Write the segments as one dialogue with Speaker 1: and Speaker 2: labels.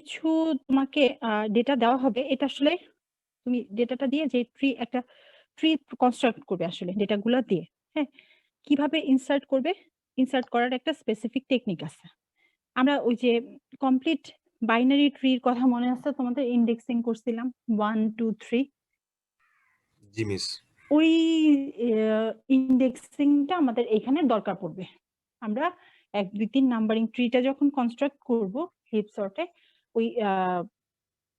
Speaker 1: কিছু তোমাকে ডেটা দেওয়া হবে। এটা আসলে তুমি ডেটাটা দিয়ে যে একটা ট্রি কনস্ট্রাক্ট করবে আসলে ডেটাগুলা দিয়ে। হ্যাঁ? কিভাবে ইনসার্ট করবে? ইনসার্ট করার একটা স্পেসিফিক টেকনিক আছে। আমরা ওই যে কমপ্লিট বাইনারি ট্রির কথা মনে আছে তোমাদের? ইন্ডেক্সিং করছিলাম 1, 2, 3
Speaker 2: জি মিস।
Speaker 1: ওই ইন্ডেক্সিংটা আমাদের এখানে দরকার পড়বে। আমরা ১, ২, ৩ নাম্বারিং ট্রিটা যখন কনস্ট্রাক্ট করব হিপ সর্টে ওই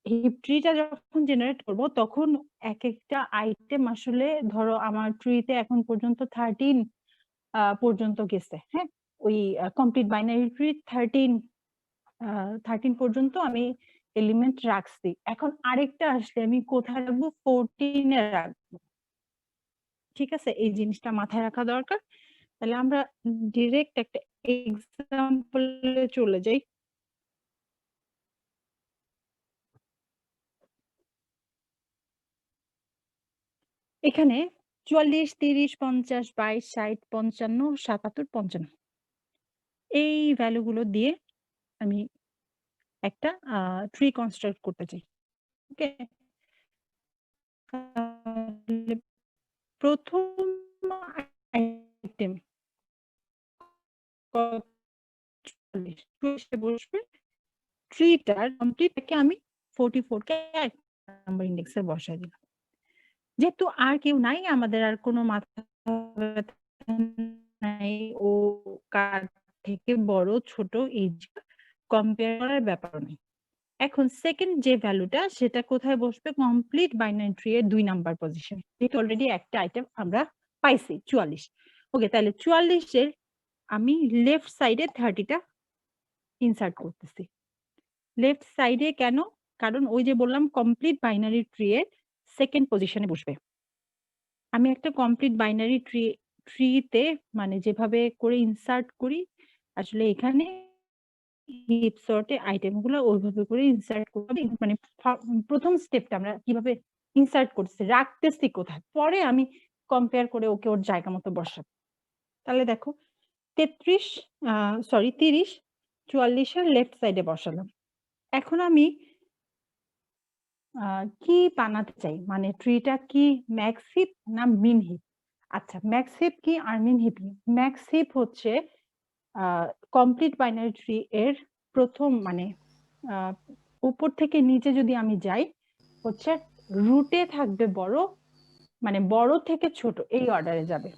Speaker 1: হিপ ট্রিটা যখন জেনারেট করব তখন একেকটা আইটেম আসলে ধরো আমার ট্রিতে এখন পর্যন্ত 13 পর্যন্ত গেছে। হ্যাঁ? ওই কমপ্লিট বাইনারি ট্রি 13 পর্যন্ত আমি এলিমেন্ট রাখছি। এখন আরেকটা আসলে আমি কোথায় রাখবো? 14 এ রাখবো। ঠিক আছে? এই জিনিসটা মাথায় রাখা দরকার। তাহলে আমরা ডিরেক্ট একটা এক্সাম্পল এ চলে যাই। এখানে ৪৪, ৩০, ৫০, ২২, ৬০, ৫৫, ৭৭, ৫৫ এই ভ্যালু গুলো দিয়ে আমি একটা ট্রি কনস্ট্রাক্ট করতে চাই। ওকে? তাহলে ১ম আইটেম ৪০ এ বসবে। ট্রিটার কমপ্লিট থেকে আমি 44 কে ১ নাম্বার ইন্ডেক্সে বসায় দিলাম। যেহেতু আর কেউ নাই, আমাদের আর কোনো মাথা ব্যথা নাই। ও কার থেকে বড় ছোট এই কম্পেয়ার করার ব্যাপার নেই। এখন সেকেন্ড যে ভ্যালুটা সেটা কোথায় বসবে? কমপ্লিট বাইনারি ট্রি এর ২ নাম্বার পজিশনে। যেহেতু অলরেডি একটা আইটেম আমরা পাইছি ৪৪। ওকে, তাহলে ৪৪ এর আমি লেফট সাইডে 30 টা ইনসার্ট করতেছি। লেফট সাইডে কেন? কারণ ওই যে বললাম কমপ্লিট বাইনারি ট্রি এর সেকেন্ড পজিশনে বসবে। আমি একটা কমপ্লিট বাইনারি ট্রিতে মানে যেভাবে করে ইনসার্ট করি আসলে এখানে হিপ সর্টে আইটেম গুলো ওইভাবে করে ইনসার্ট করতে হবে। মানে প্রথম স্টেপটা আমরা কিভাবে ইনসার্ট করতেছি, রাখতেছি কোথায়, পরে আমি কম্পেয়ার করে ওকে ওর জায়গা মতো বসাবো। তাহলে দেখো ৩০ ৪৪ এর লেফট সাইডে বসালাম। এখন আমি কি বানাতে চাই? মানে ট্রিটা কি ম্যাক্স হিপ না মিন হিপ? আচ্ছা, ম্যাক্স হিপ কি আর মিন হিপ কি? ম্যাক্স হিপ হচ্ছে আ কমপ্লিট বাইনারি ট্রি এর ১ম মানে আ উপর থেকে নিচে যদি আমি যাই হচ্ছে রুটে থাকবে বড়, মানে বড় থেকে ছোট এই অর্ডারে যাবে।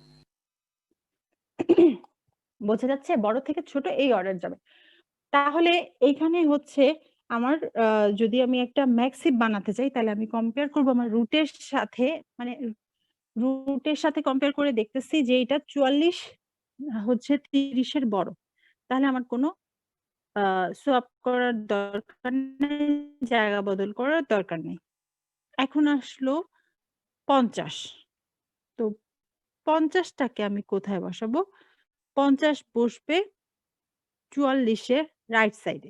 Speaker 1: বোঝা যাচ্ছে? বড় থেকে ছোট এই অর্ডার যাবে। তাহলে এইখানে হচ্ছে আমার যদি আমি একটা ম্যাক্স হিপ বানাতে চাই তাহলে আমি কম্পেয়ার করব আমার রুটের সাথে, মানে রুটের সাথে কম্পেয়ার করে দেখতেছি যে এটা ৪৪ হচ্ছে ৩০ এর বড়। তাহলে আমার কোনো সোয়াপ করার দরকার নেই, জায়গা বদল করার দরকার নেই। এখন আসলো ৫০। তো ৫০ টাকে আমি কোথায় বসাবো? ৫০ বসবে ৪৪ এর রাইট সাইডে।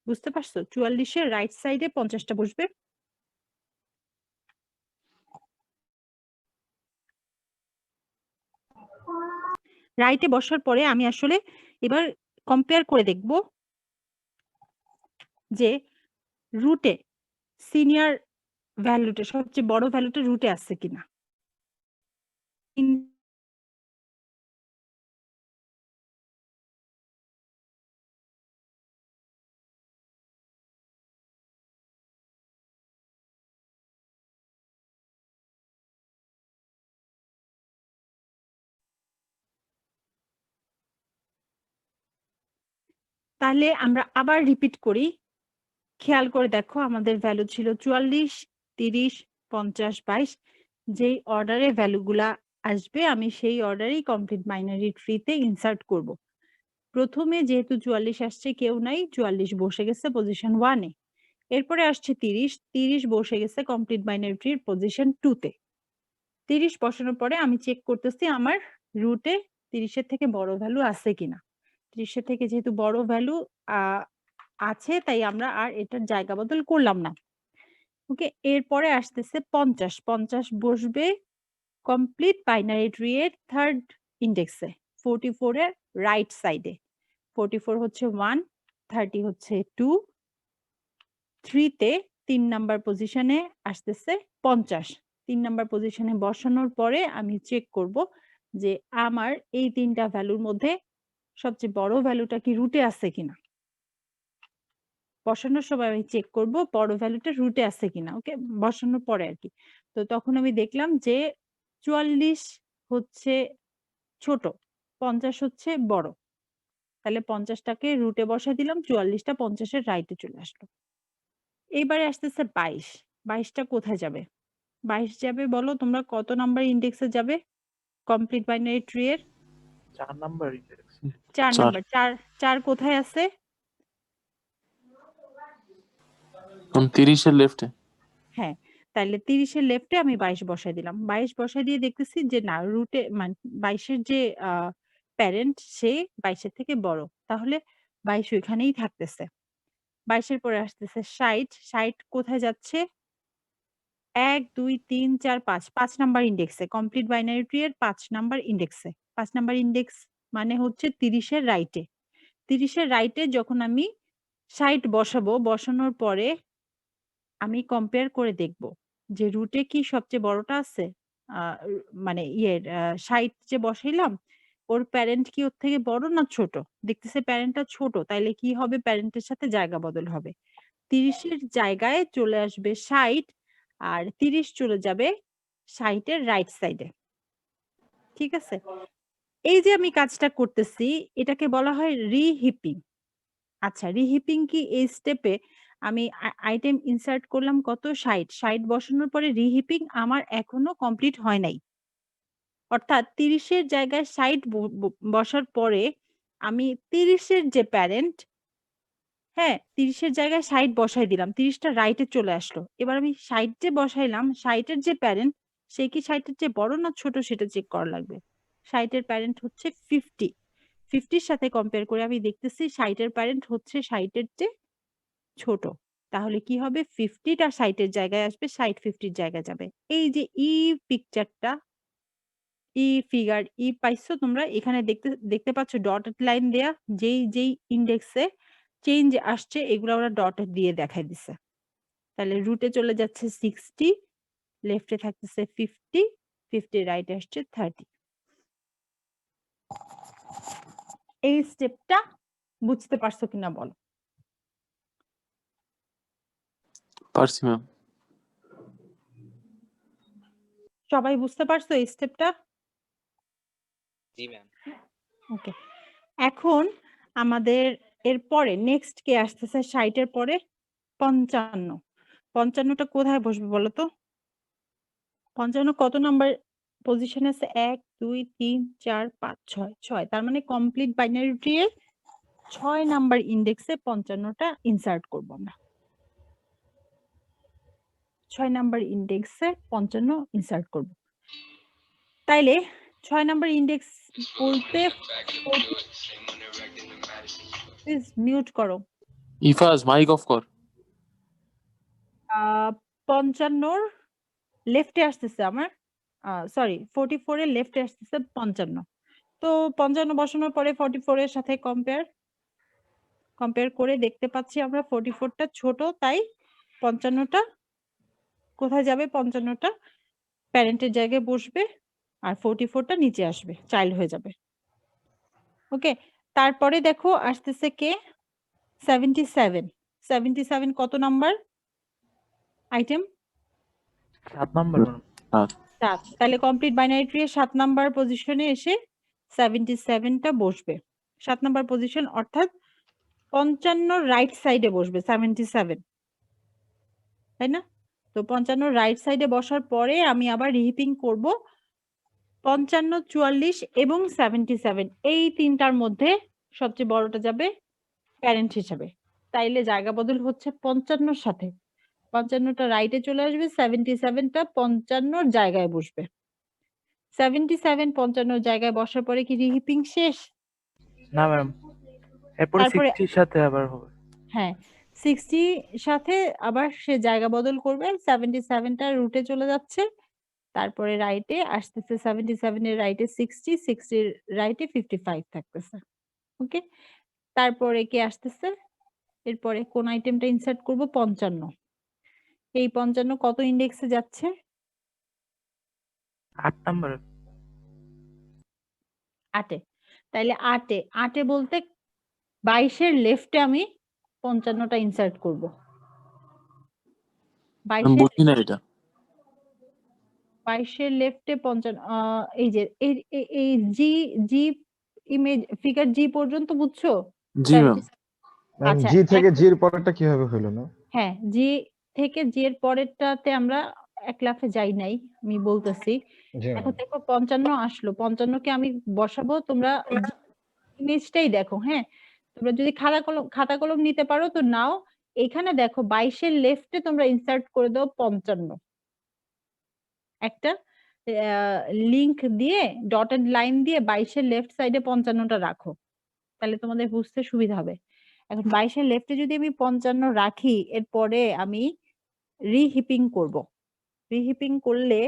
Speaker 1: বুঝতে পারছো? ৪৪ এর রাইট সাইডে ৫০ টা বসবে। রাইটে বসার পরে আমি আসলে এবার কম্পেয়ার করে দেখব যে রুটে সিনিয়র ভ্যালুটা সবচেয়ে বড় ভ্যালুটা রুটে আছে কিনা। তাহলে আমরা আবার রিপিট করি। খেয়াল করে দেখো আমাদের ভ্যালু ছিল ৪৪, ৩০, ৫০, ২২। যেই অর্ডারে ভ্যালুগুলা আসবে আমি সেই অর্ডারেই কমপ্লিট বাইনারি ট্রিতে ইনসার্ট করব। প্রথমে যেহেতু ৪৪ আসছে কেউ নাই, ৪৪ বসে গেছে পজিশন 1 এ। এরপরে আসছে ৩০, ৩০ বসে গেছে কমপ্লিট বাইনারি ট্রির পজিশন 2 তে। ৩০ বসানোর পরে আমি চেক করতেছি আমার রুটে ৩০ এর থেকে বড় ভ্যালু আছে কিনা। ৩০ এর থেকে যেহেতু বড় ভ্যালু আ আছে তাই আমরা আর এটার জায়গা বদল করলাম না। ওকে, এরপরে আসতেছে ৫০। ৫০ বসবে কমপ্লিট বাইনারি ট্রি এর 3rd ইনডেক্সে 44 এর রাইট সাইডে। 44 হচ্ছে 1, 30 হচ্ছে 2, 3 তে 3 নাম্বার পজিশনে আসতেছে 50। 3 নাম্বার পজিশনে বসানোর পরে আমি চেক করব যে আমার এই ৩ টা ভ্যালুর মধ্যে সবচেয়ে বড় ভ্যালুটা কি রুটে আছে কিনা। বসানোর সময় আমি চেক করব বড় ভ্যালুটা রুটে আছে কিনা। ওকে? বসানোর পরে আরকি। তো তখন আমি দেখলাম যে 44 হচ্ছে ছোট, 50 হচ্ছে বড়। তাহলে 50 টাকে রুটে বসায় দিলাম, 44 টা 50 এর রাইটে চলে আসলো। এইবারে আসতেছে 22। 22 টা কোথায় যাবে? 22 যাবে বলো তোমরা কত নাম্বার ইনডেক্সে যাবে? কমপ্লিট বাইনারি ট্রি এর
Speaker 3: 4 নাম্বার ইনডেক্স।
Speaker 1: 4
Speaker 4: 4
Speaker 1: নাম্বার। 4 কোথায় আছে?
Speaker 4: 30 এর লেফটে।
Speaker 1: হ্যাঁ, তাইলে 30 এর লেফটে আমি 22 বসায় দিলাম। 22 বসায় দিয়ে দেখতেছি যে না রুটে 22 এর যে প্যারেন্ট সে 22 এর থেকে বড়। তাহলে 22 ওইখানেই থাকতেছে। 22 এর পরে আসতেছে 60। 60 কোথায় যাচ্ছে? ১, ২, ৩, ৪, ৫। ৫ নাম্বার ইনডেক্সে। কমপ্লিট বাইনারি ট্রি এর ৫ নাম্বার ইনডেক্সে। ৫ নাম্বার ইনডেক্স মানে হচ্ছে ৩০ এর রাইটে। ৩০ এর রাইটে যখন আমি ৬০ বসাবো, বসানোর পরে আমি কম্পেয়ার করে দেখব যে রুটে কি সবচেয়ে বড়টা আছে? আ উ মানে ৬০ যে বসাইলাম, ওর প্যারেন্ট কি ওর থেকে বড় না ছোট? দেখতেছে প্যারেন্টটা ছোট, তাইলে কি হবে? প্যারেন্টের সাথে জায়গা বদল হবে। ৩০ এর জায়গায় চলে আসবে ৬০ আর ৩০ চলে যাবে ৬০ এর রাইট সাইডে। ঠিক আছে? এই যে আমি কাজটা করতেছি, এটাকে বলা হয় রিহিপিং। আচ্ছা রিহিপিং কি এই স্টেপে আমি আইটেম ইনসার্ট করলাম কত? ৬০। ৬০ বসানোর পরে রিহিপিং আমার এখনো কমপ্লিট হয় নাই। অর্থাৎ ৩০ এর জায়গায় ৬০ ব ব বসার পরে আমি ৩০ এর যে প্যারেন্ট, হ্যাঁ? ৩০ এর জায়গায় ৬০ বসায় দিলাম। ৩০ টা রাইটে চলে আসলো। এবার আমি ৬০ যে বসাইলাম, ৬০ এর যে প্যারেন্ট সে কি ৬০ এর চেয়ে বড় না ছোট সেটা চেক করা লাগবে। ৬০ এর প্যারেন্ট হচ্ছে 50। 50 র সাথে কম্পেয়ার করে আমি দেখতেছি ৬০ এর প্যারেন্ট হচ্ছে ৬০ এর চেয়ে ছোট। তাহলে কি হবে? 50 টা ৬০ এর জায়গায় আসবে, ৬০ 50 র জায়গায় যাবে। এই যে পিকচারটা, ফিগার, পাইছো তোমরা? এখানে দেখতে পাচ্ছ ডটেড লাইন দেয়া। যেই ইনডেক্সে চেঞ্জ আসছে এগুলা ওরা ডট দিয়ে দেখায় দিছে। তাহলে রুটে চলে যাচ্ছে 60, লেফটে থাকতেছে 50, 50 রাইটে আসছে 30। এই স্টেপটা বুঝতে পারছো কিনা বলো?
Speaker 4: পারছি ম্যাম।
Speaker 1: সবাই বুঝতে পারছো এই স্টেপটা?
Speaker 5: জি ম্যাম।
Speaker 1: ওকে। এখন আমাদের এরপরে নেক্সট কে আসতেছে ৬০ এর পরে? ৫৫। ৫৫ টা কোথায় বসবে বলো তো? ৫৫ কত নাম্বার পজিশনে আছে? ১, ২, ৩, ৪, ৫, ৬। ৬ তার মানে কমপ্লিট বাইনারি ট্রি এর ৬ নাম্বার ইনডেক্সে ৫৫ টা ইনসার্ট করব আমরা। ৬ নাম্বার ইনডেক্সে ৫৫ ইনসার্ট করব। তাইলে ৬ নাম্বার ইনডেক্স বলতে প্লিজ মিউট করো।
Speaker 4: ইফাজ মাইক অফ কর।
Speaker 1: ৫৫ র লেফটে আসতেছে আমার। সরি 44 এর লেফটে আসতেছে ৫৫। তো ৫৫ বসানোর পরে 44 এর সাথে কম্পেয়ার করে দেখতে পাচ্ছি আমরা 44 টা ছোট, তাই ৫৫ টা কোথায় যাবে? ৫৫ টা প্যারেন্টের জায়গায় বসবে আর 44 টা নিচে আসবে, চাইল্ড হয়ে যাবে। ওকে? তারপরে দেখো আসতেছে কে? 77। 77 কত নাম্বার আইটেম?
Speaker 3: 7 number ma'am.
Speaker 1: ৭। তাহলে কমপ্লিট বাইনারি ট্রি এর ৭ নাম্বার পজিশনে এসে 77 টা বসবে। ৭ নাম্বার পজিশন অর্থাৎ ৫৫ রাইট সাইডে বসবে 77, তাই না? তো ৫৫ রাইট সাইডে বসার পরে আমি আবার রিহিপিং করব ৫৫, ৪৪ এবং 77 এই ৩ টার মধ্যে সবচেয়ে বড়টা যাবে প্যারেন্ট হিসাবে। তাইলে জায়গা বদল হচ্ছে ৫৫ র সাথে। ৫৫ টা রাইটে চলে আসবে, 77 টা ৫৫ র জায়গায় বসবে। 77 ৫৫ র জায়গায় বসার পরে কি রিহিপিং শেষ?
Speaker 3: না ম্যাম, এরপরে
Speaker 1: তারপরে
Speaker 3: 60 এর সাথে আবার হবে।
Speaker 1: হ্যাঁ, 60 সাথে আবার সে জায়গা বদল করবে। 77 টা রুটে চলে যাচ্ছে। তারপরে রাইটে আসতেছে 77 এর রাইটে 60, 60 এর রাইটে 55 থাকতেছে। ওকে? তারপরে কে আসতেছে? এরপরে কোন আইটেমটা ইনসার্ট করব? 55। এই 55 কত ইন্ডেক্সে যাচ্ছে?
Speaker 3: 8 নাম্বার।
Speaker 1: 8 এ। তাইলে 8 এ বলতে 22 এর লেফটে আমি 55টা ইনসার্ট করব।
Speaker 4: আমি
Speaker 1: 22 এর
Speaker 4: বুঝি না এটা।
Speaker 1: 22 এর লেফটে 55 এই যে এই জি ইমেজ ফিগার জি পর্যন্ত বুঝছো?
Speaker 4: জি ম্যাম।
Speaker 6: ম্যাম
Speaker 1: আচ্ছা,
Speaker 6: জি থেকে জির পরেরটা কিভাবে হলো না?
Speaker 1: হ্যাঁ, জি থেকে জি এর পরেরটাতে আমরা এক লাফে যাই নাই। আমি বলতেছি।
Speaker 6: জি
Speaker 1: এখন
Speaker 6: ম্যাম।
Speaker 1: দেখো 55 আসলো। 55 কে আমি বসাবো, তোমরা ইমেজটাই দেখো, হ্যাঁ? তোমরা যদি খাতা কলম নিতে পারো তো নাও। এখানে দেখো 22 এর লেফটে তোমরা ইনসার্ট করে দাও 55। একটা লিংক দিয়ে ডটেড লাইন দিয়ে 22 এর লেফট সাইডে 55টা রাখো। তাহলে তোমাদের বুঝতে সুবিধা হবে। এখন 22 এর লেফটে যদি আমি 55 রাখি, এরপরে আমি রিহিপিং করব। রিহিপিং করলে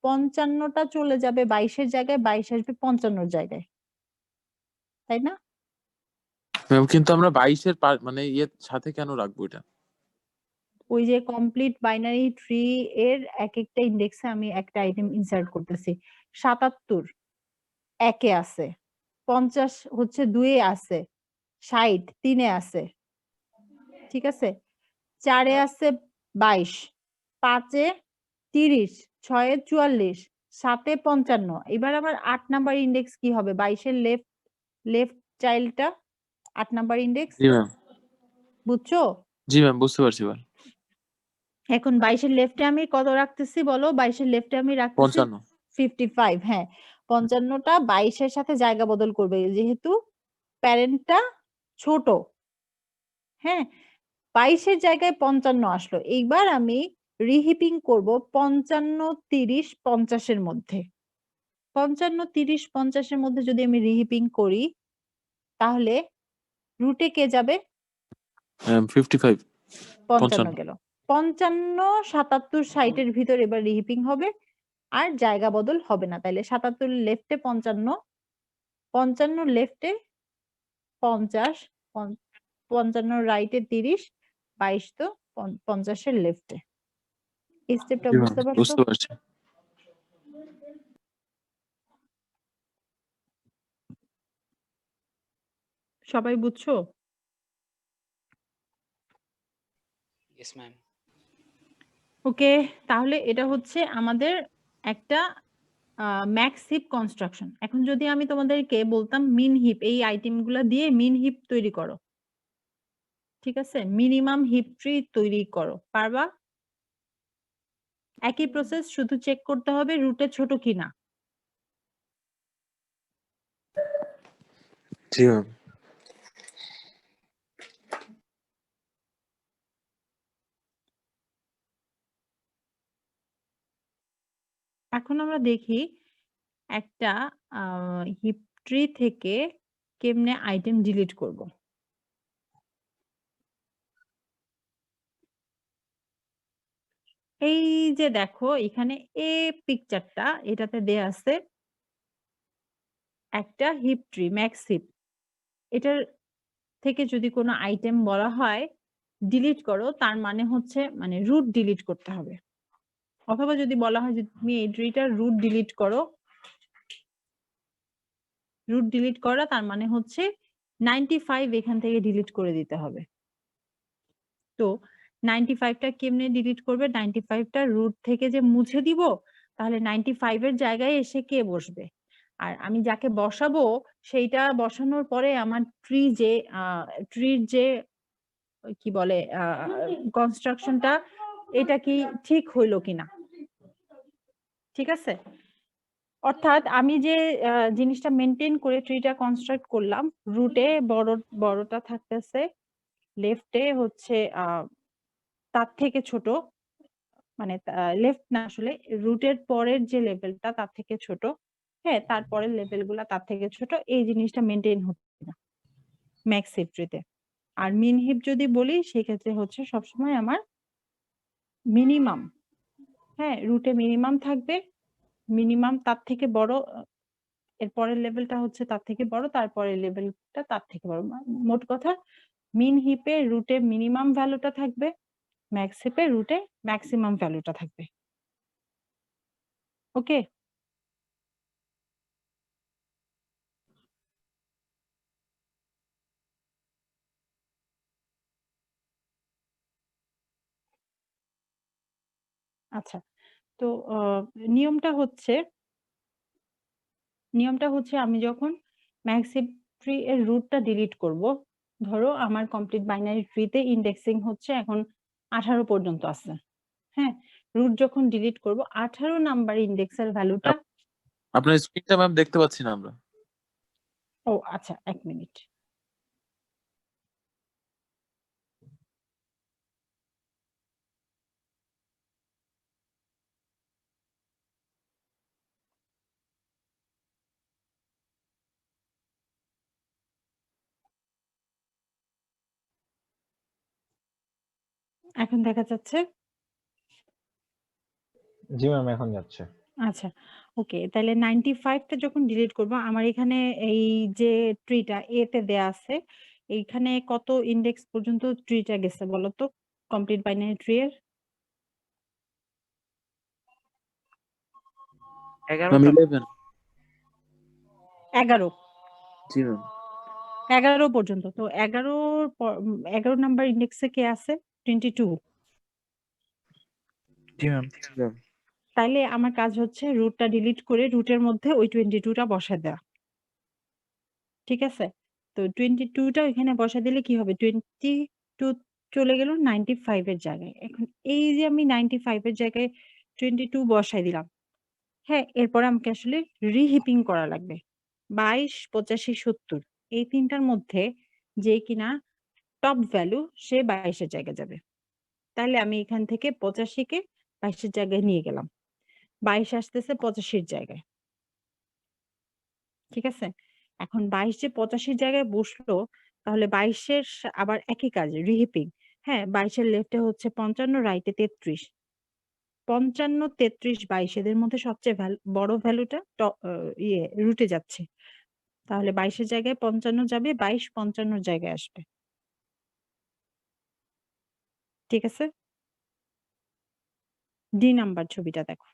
Speaker 1: 55টা চলে যাবে 22 এর জায়গায়, 22 আসবে 55 এর জায়গায়। তাই না?
Speaker 4: ম্যাম কিন্তু আমরা 22 এর মানে ইয়ের সাথে কেন রাখবো এটা?
Speaker 1: ওই যে কমপ্লিট বাইনারি ট্রি এর একেকটা ইন্ডেক্সে আমি একটা আইটেম ইনসার্ট করতেছি। 77 1 এ আছে, 50 হচ্ছে 2 এ আছে, 60 3 এ আছে। ঠিক আছে? 4 এ আছে 22, 5 এ 30, 6 এ 44, 7 এ 55। এবার আমার 8 নাম্বার ইন্ডেক্স কি হবে? 22 এর লেফট চাইল্ডটা 8 নাম্বার ইন্ডেক্স।
Speaker 4: জি ম্যাম।
Speaker 1: বুঝছো?
Speaker 4: জি ম্যাম, বুঝতে পারছি এবার।
Speaker 1: এখন 22 এর লেফটে আমি কত রাখতেছি বলো? 22 এর লেফটে আমি রাখতেছি
Speaker 4: 55।
Speaker 1: 55। হ্যাঁ, 55টা 22 এর সাথে জায়গা বদল করবে যেহেতু প্যারেন্টটা ছোট। হ্যাঁ, 22 এর জায়গায় 55 আসলো। এইবার আমি রিহিপিং করব 55 30 50 এর মধ্যে। 55 30 50 এর মধ্যে যদি আমি রিহিপিং করি, তাহলে রুটে কে যাবে?
Speaker 4: 55
Speaker 1: 55
Speaker 4: 55।
Speaker 1: গেল। 55 77 60 এর ভিতর এবার রিহিপিং হবে। আর জায়গা বদল হবে না। তাইলে 77 লেফটে 55, 55 লেফটে 50, 55 রাইটে 30, 22 তো 50 এর লেফটে। এই স্টেপটা
Speaker 4: জি ম্যাম,
Speaker 1: বুঝতে পারছো?
Speaker 4: বুঝতে পারছি।
Speaker 1: সবাই বুঝছো?
Speaker 5: Yes, ma'am.
Speaker 1: ওকে, তাহলে এটা হচ্ছে আমাদের একটা ম্যাক্স হিপ কনস্ট্রাকশন। এখন যদি আমি তোমাদেরকে বলতাম মিন হিপ, এই আইটেমগুলো দিয়ে মিন হিপ তৈরি করো। ঠিক আছে? মিনিমাম হিপ ট্রি তৈরি করো। পারবা? একই প্রসেস, শুধু চেক করতে হবে রুটে ছোট কিনা।
Speaker 2: জি ম্যাম।
Speaker 1: এখন আমরা দেখি একটা হিপ ট্রি থেকে কেমনে আইটেম ডিলিট করব। এই যে দেখো এখানে এ পিকচারটা, এটাতে দেয়া আছে একটা হিপ ট্রি, ম্যাক্স হিপ। এটার থেকে যদি কোনো আইটেম বলা হয় ডিলিট করো, তার মানে হচ্ছে মানে রুট ডিলিট করতে হবে। অথবা যদি বলা হয় যে তুমি এই ট্রিটার রুট ডিলিট করো, রুট ডিলিট করা তার মানে হচ্ছে 95 এখান থেকে ডিলিট করে দিতে হবে। তো 95টা কেমনে ডিলিট করবে? 95টা রুট থেকে যে মুছে দিব, তাহলে 95 এর জায়গায় এসে কে বসবে? আর আমি যাকে বসাবো সেইটা বসানোর পরে আমার ট্রির যে কি বলে কনস্ট্রাকশনটা, এটা কি ঠিক হইলো কিনা। ঠিক আছে? অর্থাৎ আমি যে জিনিসটা মেনটেন করে ট্রিটা কনস্ট্রাক্ট করলাম, রুটে বড়টা থাকতেছে, লেফটে হচ্ছে তার থেকে ছোট, মানে লেফট না আসলে রুটের পরের যে লেভেলটা তার থেকে ছোট, হ্যাঁ তারপরের লেভেলগুলা তার থেকে ছোট, এই জিনিসটা মেনটেন হচ্ছে না ম্যাক্স হিপ ট্রিতে। আর মিন হিপ যদি বলি সেক্ষেত্রে হচ্ছে সবসময় আমার মিনিমাম, হ্যাঁ রুটে মিনিমাম থাকবে, মিনিমাম তার থেকে বড়, এর পরের লেভেলটা হচ্ছে তার থেকে বড়, তারপরের লেভেলটা তার থেকে বড়। মোট কথা মিন হিপে রুটে মিনিমাম ভ্যালুটা থাকবে, ম্যাক্স হিপে রুটে ম্যাক্সিমাম ভ্যালুটা থাকবে। ওকে? আচ্ছা, তো নিয়মটা হচ্ছে আমি যখন ম্যাক্স হিপ ট্রি এর রুটটা ডিলিট করব, ধরো আমার কমপ্লিট বাইনারি ট্রিতে ইন্ডেক্সিং হচ্ছে এখন 18 পর্যন্ত আছে। হ্যাঁ? রুট যখন ডিলিট করব 18 নাম্বার ইন্ডেক্সের ভ্যালুটা
Speaker 4: আপনার স্ক্রিনটা ম্যাম দেখতে পাচ্ছি না আমরা।
Speaker 1: ও আচ্ছা 1 মিনিট। এখন দেখা যাচ্ছে?
Speaker 6: জি ম্যাম, এখন যাচ্ছে।
Speaker 1: আচ্ছা, ওকে। তাহলে 95 টা যখন ডিলিট করব, আমার এখানে এই যে ট্রিটা A তে দেয়া আছে, এইখানে কত ইন্ডেক্স পর্যন্ত ট্রিটা গেছে বলো তো? কমপ্লিট বাইনারি ট্রি এর?
Speaker 3: 11
Speaker 4: ম্যাম
Speaker 3: টা
Speaker 4: 11।
Speaker 1: 11
Speaker 4: জি ম্যাম।
Speaker 1: 11 পর্যন্ত। তো 11 নাম্বার ইন্ডেক্সে কে আছে? 22।
Speaker 3: জি ম্যাম।
Speaker 4: জি ম্যাম।
Speaker 1: তাইলে আমার কাজ হচ্ছে রুটটা ডিলিট করে রুটের মধ্যে ওই 22 টা বসায় দেওয়া। ঠিক আছে? তো 22 টা ওইখানে বসায় দিলে কি হবে? 22 চলে গেল 95 এর জায়গায়। এখন এই যে আমি 95 এর জায়গায় 22 বসায় দিলাম। হ্যাঁ, এরপরে আমাকে আসলে রিহিপিং করা লাগবে। 22, 85, 70 এই ৩ টার মধ্যে যে কিনা টপ ভ্যালু সে 22 এর জায়গায় যাবে। তাহলে আমি এখান থেকে 85 কে 22 এর জায়গায় নিয়ে গেলাম। 22 আসতেছে 85 এর জায়গায়। ঠিক আছে? এখন 22 যে 85 র জায়গায় বসলো, তাহলে 22 এর আবার একই কাজ রিহিপিং। হ্যাঁ, 22 এর লেফটে হচ্ছে 55, রাইটে 33। 55, 33, 22 এদের মধ্যে সবচেয়ে বড় ভ্যালুটা রুটে যাচ্ছে। তাহলে 22 এর জায়গায় 55 যাবে, 22 55 র জায়গায় আসবে। ঠিক আছে? ডি নাম্বার ছবিটা দেখো।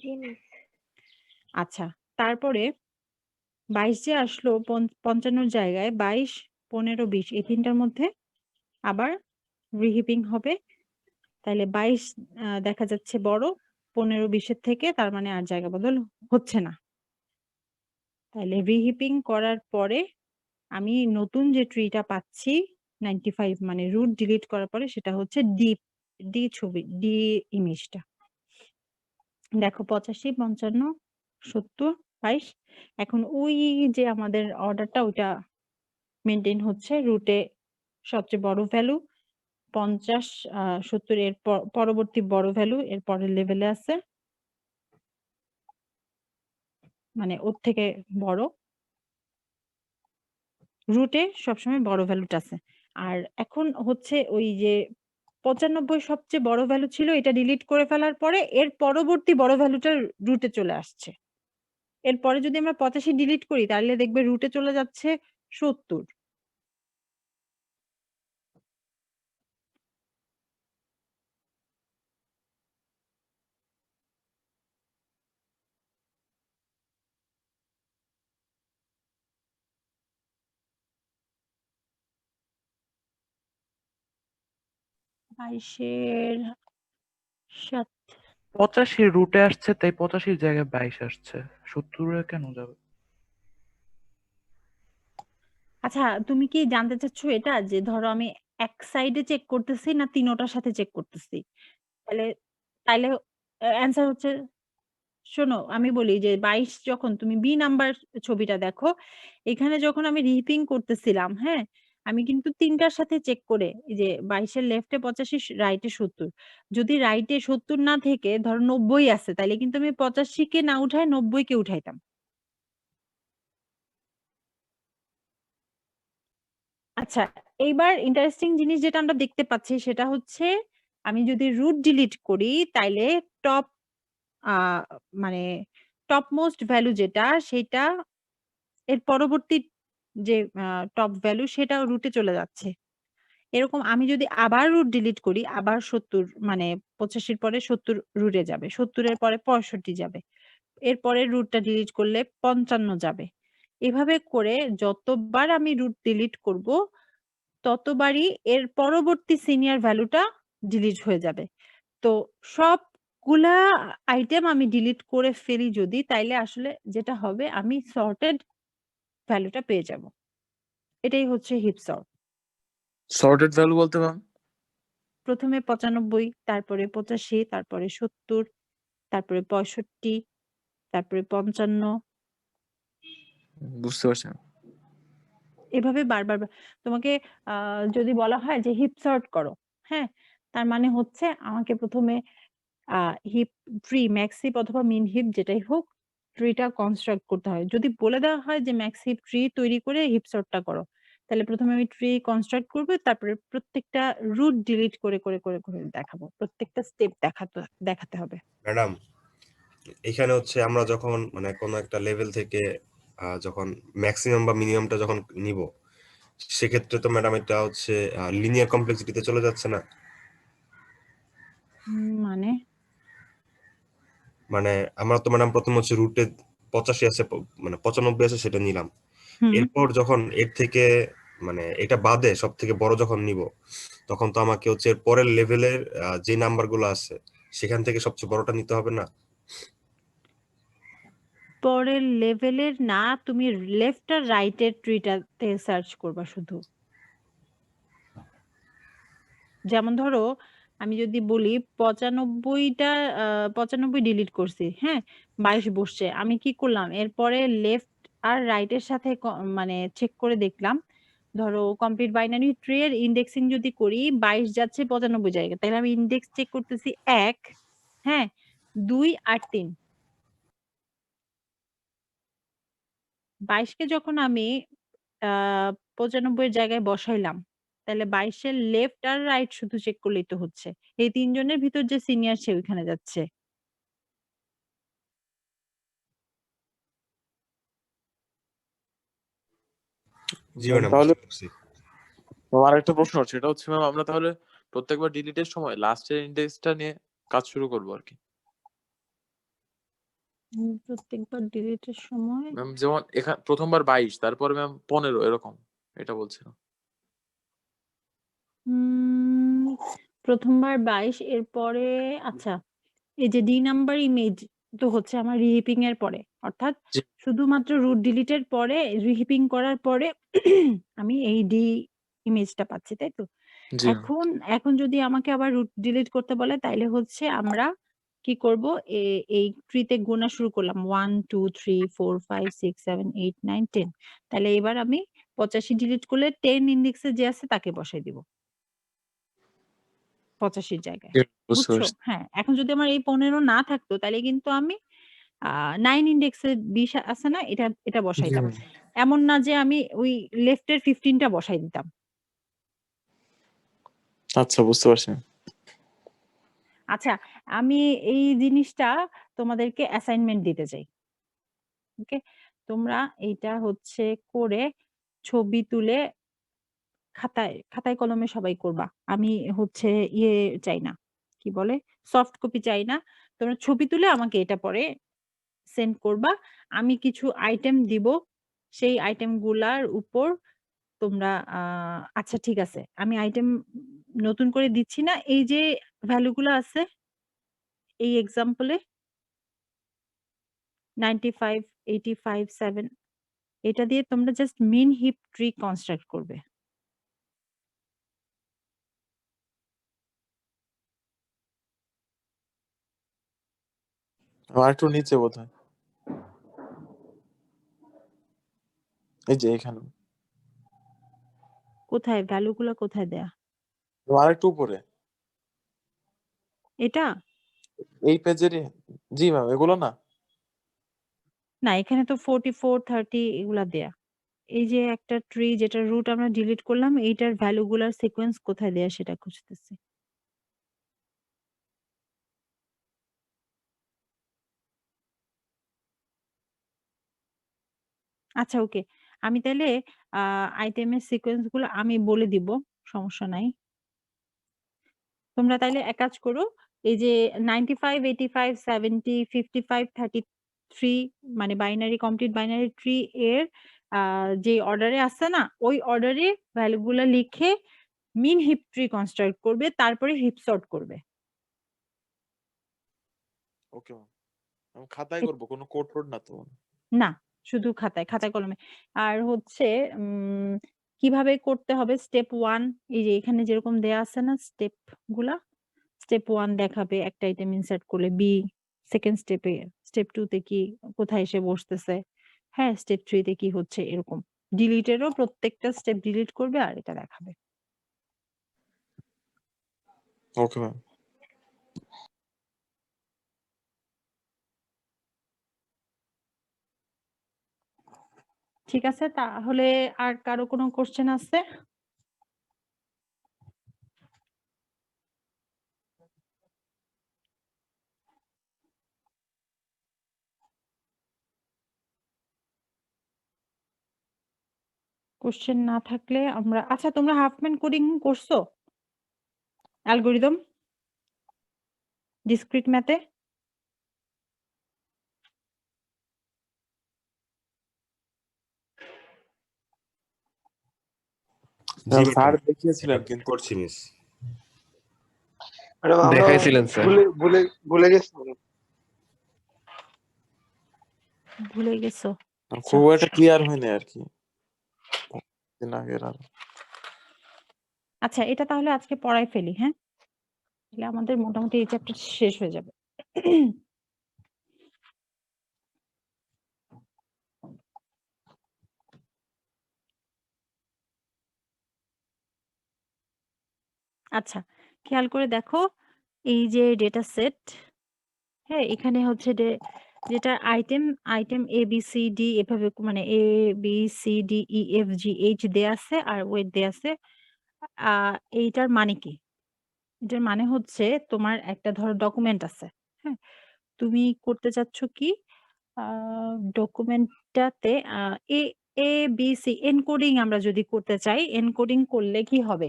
Speaker 7: জি মিস।
Speaker 1: আচ্ছা, তারপরে 22 যে আসলো 55 র জায়গায় 22, 15, 20 এই ৩ টার মধ্যে আবার রিহিপিং হবে। তাইলে 22 দেখা যাচ্ছে বড় 15, 20 এর থেকে, তার মানে আর জায়গা বদল হচ্ছে না। তাইলে রিহিপিং করার পরে আমি নতুন যে ট্রিটা পাচ্ছি 95 মানে রুট ডিলিট করার পরে সেটা হচ্ছে ডি ছবি, ডি ইমেজটা। দেখো 85, 55, 70, 22। এখন ওই যে আমাদের অর্ডারটা ওইটা মেইনটেইন হচ্ছে। রুটে সবচেয়ে বড় ভ্যালু 50, 70 এর পরবর্তী বড় ভ্যালু এর পরের লেভেলে আছে। মানে ওর থেকে বড়। রুটে সবসময় বড় ভ্যালুটা আছে। আর এখন হচ্ছে ওই যে 95 সবচেয়ে বড় ভ্যালু ছিল, এটা ডিলিট করে ফেলার পরে এর পরবর্তী বড় ভ্যালুটা রুটে চলে আসছে। এরপরে যদি আমরা 85 ডিলিট করি তাহলে দেখবে রুটে চলে যাচ্ছে 70। বাইশের ৭
Speaker 3: 85 রুটে আসছে, তাই 85 জায়গায় 22 আসছে। 70 এ কেন যাবে?
Speaker 1: আচ্ছা, তুমি কি জানতে চাচ্ছ এটা যে ধরো আমি এক সাইডে চেক করতেছি না তিনোটার সাথে চেক করতেছি? তাহলে তাইলে অ্যান্সার হচ্ছে, শোনো আমি বলি যে 22 যখন তুমি বি নাম্বার ছবিটা দেখো, এখানে যখন আমি রিপিং করতেছিলাম, হ্যাঁ? আমি কিন্তু ৩ টার সাথে চেক করে এই যে 22 এর লেফটে 85, রাইটে 70। যদি রাইটে 70 না থেকে ধরো 90 আছে, তাইলে কিন্তু আমি 85 কে না উঠায় 90 কে উঠাইতাম। আচ্ছা, এইবার ইন্টারেস্টিং জিনিস যেটা আমরা দেখতে পাচ্ছি সেটা হচ্ছে আমি যদি রুট ডিলিট করি তাইলে টপ আ মানে টপ মোস্ট ভ্যালু যেটা সেটা এর পরবর্তী যে টপ ভ্যালু সেটাও রুটে চলে যাচ্ছে। এরকম আমি যদি আবার রুট ডিলিট করি, আবার ৭০ মানে ৮৫ র পরে ৭০ রুটে যাবে। ৭০ এর পরে ৬৫ যাবে। এর পরের রুটটা ডিলিট করলে ৫৫ যাবে। এভাবে করে যতবার আমি রুট ডিলিট করব, ততবারই এর পরবর্তী সিনিয়র ভ্যালুটা ডিলিট হয়ে যাবে। তো সবগুলা আইটেম আমি ডিলিট করে ফেলি যদি, তাইলে আসলে যেটা হবে আমি সর্টেড ভ্যালুটা পেয়ে যাব। এটাই হচ্ছে হিপ সর্ট।
Speaker 4: সর্টেড ভ্যালু বলতে ম্যাম?
Speaker 1: প্রথমে ৯৫, তারপরে ৮৫, তারপরে ৭০, তারপরে ৬৫, তারপরে ৫৫।
Speaker 4: বুঝতে পারছি ম্যাম।
Speaker 1: এভাবে বারবার তোমাকে যদি বলা হয় যে হিপ সর্ট করো, হ্যাঁ? তার মানে হচ্ছে আমাকে প্রথমে হিপ ট্রি, ম্যাক্স হিপ অথবা মিন হিপ যেটাই হোক, ট্রিটা কনস্ট্রাক্ট করতে হয়। যদি বলে দেওয়া হয় যে ম্যাক্স হিপ ট্রি তৈরি করে হিপ সর্টটা করো, তাহলে প্রথমে আমি ট্রি কনস্ট্রাক্ট করব, তারপরে প্রত্যেকটা রুট ডিলিট করে দেখাবো। প্রত্যেকটা স্টেপ দেখাতে হবে।
Speaker 2: ম্যাডাম, এখানে হচ্ছে আমরা যখন মানে কোনো একটা লেভেল থেকে যখন ম্যাক্সিমাম বা মিনিমামটা যখন নিব, সেক্ষেত্রে তো ম্যাডাম এটা হচ্ছে লিনিয়ার কমপ্লেক্সিটিতে চলে যাচ্ছে না?
Speaker 1: মানে?
Speaker 2: মানে আমরা তো ম্যাডাম প্রথম হচ্ছে রুটে ৮৫ আছে, মানে ৯৫ আছে, সেটা নিলাম।
Speaker 1: হুম।
Speaker 2: এরপর যখন এর থেকে মানে এটা বাদে সব থেকে বড় যখন নিব, তখন তো আমাকে হচ্ছে এর পরের লেভেলের যে নাম্বার গুলো আছে সেখান থেকে সবচেয়ে বড়টা নিতে হবে না?
Speaker 1: পরের লেভেলের না, তুমি লেফট আর রাইট এর ট্রিটাতে সার্চ করবা শুধু। যেমন ধরো আমি যদি বলি ৯৫টা ৯৫ ডিলিট করছি, হ্যাঁ? ২২ বসছে। আমি কি করলাম? এরপরে লেফট আর রাইট এর সাথে মানে চেক করে দেখলাম। ধরো কমপ্লিট বাইনারি ট্রি এর ইনডেক্সিং যদি করি ২২ যাচ্ছে ৯৫ জায়গায়। তাহলে আমি ইনডেক্স চেক করতেছি ১, হ্যাঁ? ২ আর ৩। ২২ কে যখন আমি আ ৯৫ এর জায়গায় বসাইলাম, তাহলে ২২ এর লেফট আর রাইট শুধু চেক করলেই তো হচ্ছে। এই ৩ জনের ভিতর যে সিনিয়র সে ওইখানে যাচ্ছে।
Speaker 2: জি ম্যাডাম,
Speaker 4: তাহলে
Speaker 2: বুঝতে পারছি।
Speaker 4: আমার আরেকটা প্রশ্ন আছে, সেটা হচ্ছে ম্যাম আমরা তাহলে প্রত্যেকবার ডিলিটের সময় লাস্টের ইনডেক্সটা নিয়ে কাজ শুরু করবো আর কি।
Speaker 1: প্রত্যেকবার ডিলিটের সময়
Speaker 4: ম্যাম যেমন প্রথমবার ২২, তারপরে ম্যাম ১৫ এরকম, এটা বলছিলাম।
Speaker 1: উম ১ম বার ২২ এরপরে আচ্ছা, এই যে ডি নাম্বার ইমেজ তো হচ্ছে আমার রিহিপিং এর পরে। অর্থাৎ
Speaker 4: জি
Speaker 1: শুধুমাত্র রুট ডিলিট এর পরে রিহিপিং করার পরে আমি এই ডি ইমেজটা পাচ্ছি, তাই তো?
Speaker 4: জি ম্যাম।
Speaker 1: এখন যদি আমাকে আবার রুট ডিলিট করতে বলে তাইলে হচ্ছে আমরা কি করব? এই ট্রিতে গোনা শুরু করলাম। 1, 2, 3, 4, 5, 6, 7, 8, 9, 10। তাইলে এবার আমি ৮৫ ডিলিট করলে 10 ইনডেক্সে যে আছে তাকে বসাই দিব। ৮৫ র জায়গায়।
Speaker 4: জি, বুঝতে
Speaker 1: বুঝছো?
Speaker 4: পারছি।
Speaker 1: হ্যাঁ, এখন যদি আমার এই ১৫ না থাকতো তাইলে কিন্তু আমি আ 9 ইনডেক্সে ২০ আছে না? এটা
Speaker 3: জি
Speaker 1: বসাইতাম।
Speaker 3: ম্যাম।
Speaker 1: এমন না যে আমি ওই লেফট এর 15 টা বসাই দিতাম।
Speaker 4: আচ্ছা, বুঝতে পারছি।
Speaker 1: আচ্ছা, আমি এই জিনিসটা তোমাদেরকে অ্যাসাইনমেন্ট দিতে চাই। ওকে? তোমরা এইটা হচ্ছে করে ছবি তুলে খাতায় কলমে সবাই করবা। আমি হচ্ছে ইয়ে চাই না। কি বলে? সফট কপি চাই না। তোমরা ছবি তুলে আমাকে এটা পরে সেন্ড করবা। আমি কিছু আইটেম দিব। সেই আইটেম গুলার উপর তোমরা আচ্ছা ঠিক আছে। আমি আইটেম নতুন করে দিচ্ছি না। এই যে ভ্যালু গুলা আছে এই এক্সাম্পল এ ৯৫, ৮৫, ৭ এটা দিয়ে তোমরা জাস্ট মিন হিপ ট্রি কনস্ট্রাক্ট করবে।
Speaker 4: আরেকটু নিচে বোধহয়। এই যে এখানে।
Speaker 1: কোথায় ভ্যালু গুলা কোথায় দেয়া?
Speaker 4: আরেকটু উপরে।
Speaker 1: এটা?
Speaker 4: এই পেজেরই। জি ম্যাম, এগুলো না?
Speaker 1: না এখানে তো 44, 30 এগুলা দেয়া। এই যে একটা ট্রি যেটার রুট আমরা ডিলিট করলাম এইটার ভ্যালু গুলার সিকোয়েন্স কোথায় দেয়া সেটা খুঁজতেছি। আচ্ছা ওকে। আমি তাইলে আইটেমের সিকোয়েন্স গুলো আমি বলে দিব। সমস্যা নাই। তোমরা তাইলে এক কাজ করো। এই যে 95, 85, 70, 55, 33 মানে বাইনারি কমপ্লিট বাইনারি ট্রি এর যে অর্ডারে আছে না, ওই অর্ডারে ভ্যালু গুলা লিখে মিন হিপ ট্রি কনস্ট্রাক্ট করবে, তারপরে হিপ সর্ট করবে।
Speaker 4: Okay ma'am. আমি খাতায়
Speaker 1: ঠিক
Speaker 4: করব, কোনো কোড টোড না তো?
Speaker 1: না, শুধু খাতায় কলমে। আর হচ্ছে কিভাবে করতে হবে স্টেপ 1 এই যে এখানে যেরকম দেয়া আছে না স্টেপ গুলা? স্টেপ 1 দেখাবে একটা আইটেম ইনসার্ট করলে বি, সেকেন্ড স্টেপে স্টেপ 2 তে কি কোথায় এসে বসতেছে। হ্যাঁ, স্টেপ 3 তে কি হচ্ছে এরকম। ডিলিটেরও প্রত্যেকটা স্টেপ ডিলিট করবে আর এটা দেখাবে।
Speaker 4: Okay ma'am.
Speaker 1: ঠিক আছে, তাহলে আর কারো কোনো কোশ্চেন আছে? কোশ্চেন না থাকলে আমরা আচ্ছা তোমরা হাফম্যান কোডিং করছো? অ্যালগরিদম? ডিসক্রিট ম্যাথে?
Speaker 2: জি
Speaker 4: স্যার
Speaker 2: ম্যাডাম,
Speaker 4: দেখিয়েছিলেন কিন্তু
Speaker 2: করছি মিস।
Speaker 7: ম্যাডাম আমরা
Speaker 3: দেখাইছিলেন স্যার।
Speaker 7: ভুলে গেছি ম্যাডাম।
Speaker 1: ভুলে গেছো?
Speaker 4: খুব একটা ক্লিয়ার হয়নি আর কি দিন আগের আর।
Speaker 1: আচ্ছা এটা তাহলে আজকে পড়ায় ফেলি, হ্যাঁ? তাহলে আমাদের মোটামুটি এই চ্যাপ্টার শেষ হয়ে যাবে। আচ্ছা, খেয়াল করে দেখো এই যে ডেটা সেট, হ্যাঁ এখানে হচ্ছে যেটা item A B C D এভাবে মানে A B C D E F G H দেয়া আছে আর ওয়েট দেয়া আছে। এইটার মানে কি? এটার মানে হচ্ছে তোমার একটা ধরো ডকুমেন্ট আছে, হ্যাঁ? তুমি করতে চাচ্ছ কি ডকুমেন্টটাতে এ এ বি সি এনকোডিং আমরা যদি করতে চাই, এনকোডিং করলে কি হবে?